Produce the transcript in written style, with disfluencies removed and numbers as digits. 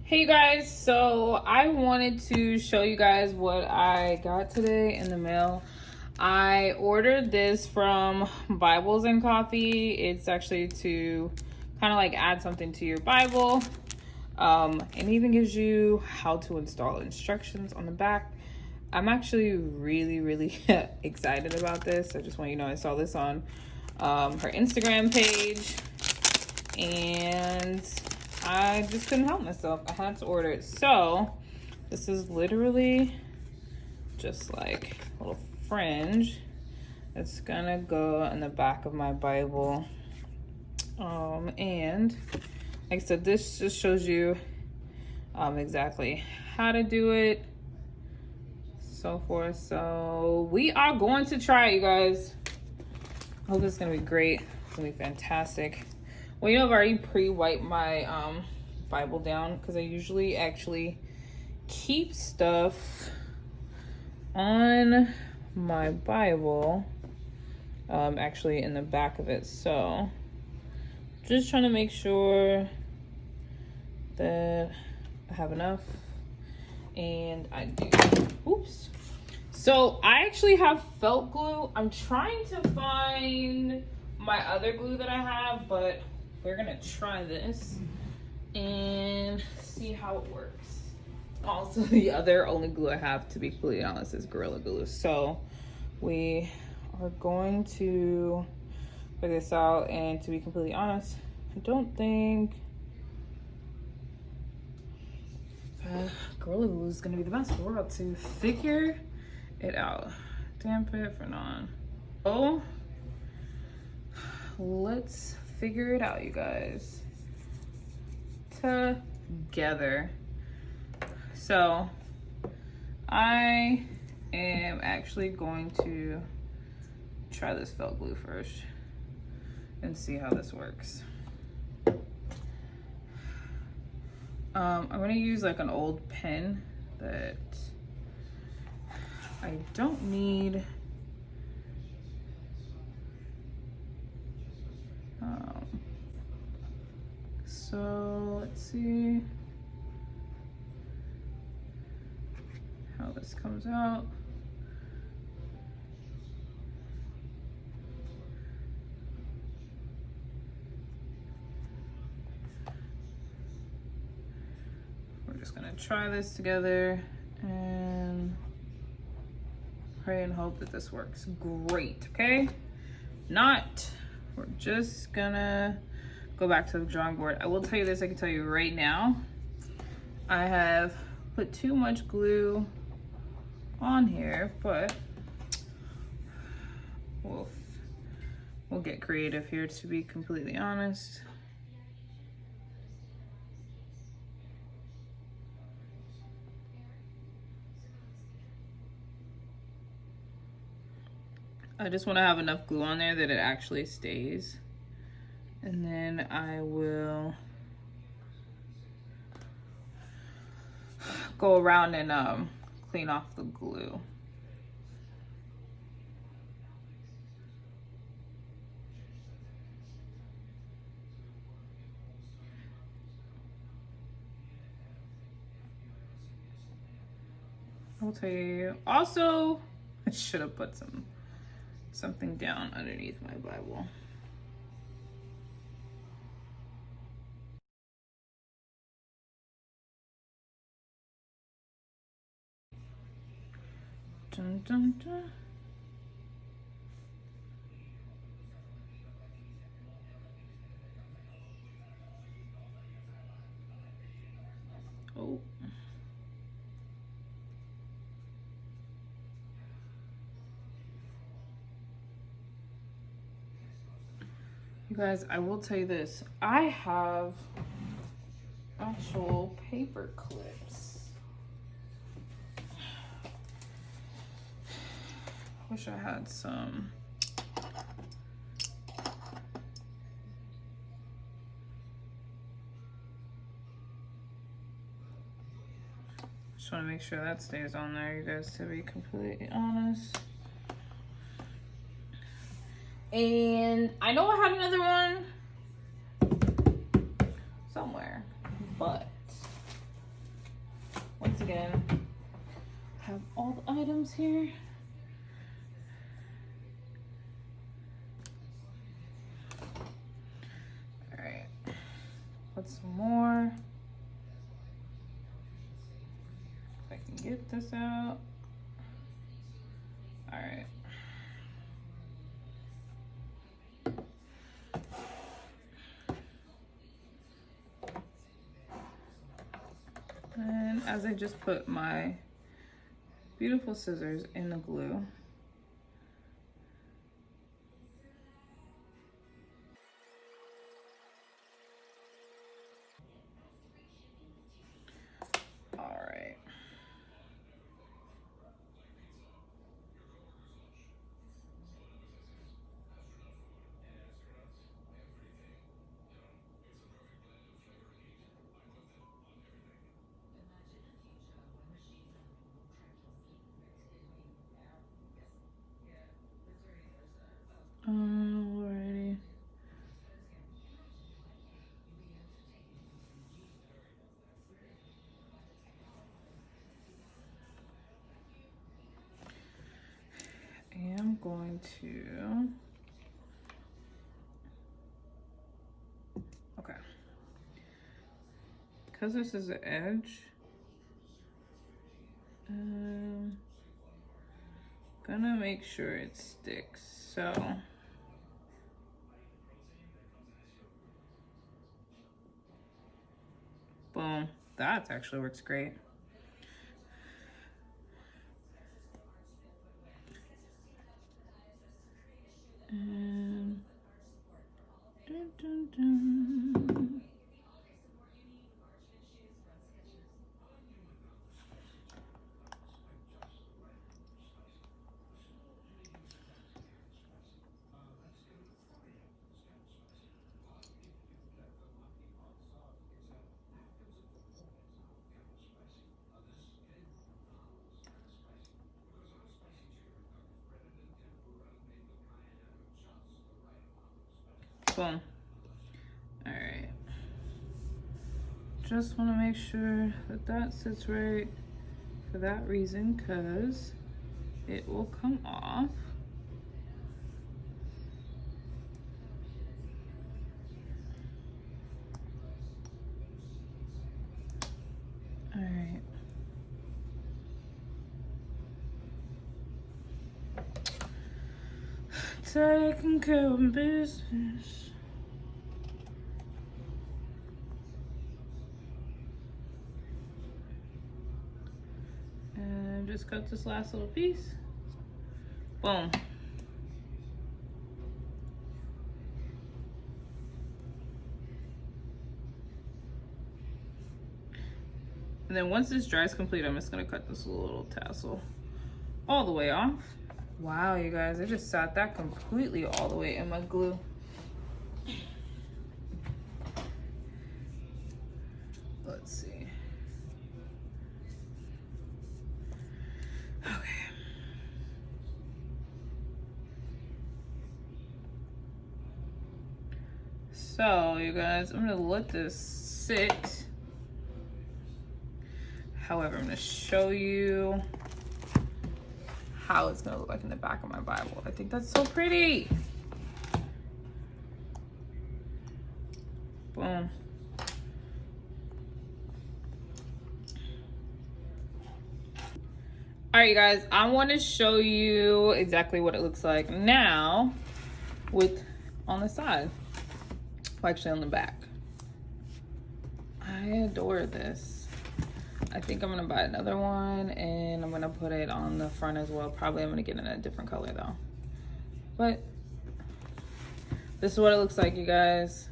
Hey guys, so I wanted to show you guys what I got today in the mail. I ordered this from Bibles and Coffee. It's actually to kind of like add something to your Bible. It even gives you how to install instructions on the back. I'm actually really excited about this. I just want you to know I saw this on her Instagram page and I just couldn't help myself. I had to order it. So this is literally just like a little fringe. It's gonna go in the back of my Bible. And like I said, this just shows you exactly how to do it, so forth. So we are going to try it, you guys. I hope it's gonna be great. It's gonna be fantastic. Well, I've already pre-wiped my Bible down because I usually actually keep stuff on my Bible actually in the back of it. So just trying to make sure that I have enough, and I do. Oops. So I actually have felt glue. I'm trying to find my other glue that I have, but we're gonna try this and see how it works. Also, the other only glue I have, to be completely honest, is Gorilla Glue. So we are going to figure this out, and to be completely honest, I don't think Gorilla Glue is gonna be the best. We're about to figure it out. Damp it for non. Oh, let's figure it out, you guys, together. So I am actually going to try this felt glue first and see how this works. I'm gonna use like an old pen that I don't need. So let's see how this comes out. We're just gonna try this together and pray and hope that this works great, okay? Not, we're just gonna go back to the drawing board. I will tell you this, I can tell you right now, I have put too much glue on here, but we'll get creative here, to be completely honest. I just want to have enough glue on there that it actually stays. And then I will go around and clean off the glue. I'll tell you. Also, I should have put something down underneath my Bible. Dun, dun, dun. Oh. You guys, I will tell you this. I have actual paper clips. Wish I had some. Just want to make sure that stays on there, you guys, to be completely honest. And I know I had another one somewhere, but again, have all the items here. All right, put some more. If I can get this out. All right. And as I just put my beautiful scissors in the glue, all right. Alrighty. I am going to, okay. Because this is the edge, gonna make sure it sticks. So boom, that actually works great. And dun, dun, dun. Boom. All right. Just want to make sure that that sits right for that reason, because it will come off. All right. Taking care of business. And just cut this last little piece. Boom. And then once this dries complete, I'm just gonna cut this little tassel all the way off. Wow, you guys, I just sat that completely all the way in my glue. Let's see. Okay. So, you guys, I'm gonna let this sit. However, I'm gonna show you how it's gonna look like in the back of my Bible. I think that's so pretty. Boom. All right, you guys, I want to show you exactly what it looks like now with on the side. Well, actually on the back. I adore this. I think I'm gonna buy another one and I'm gonna put it on the front as well. Probably I'm gonna get it in a different color though. But this is what it looks like, you guys.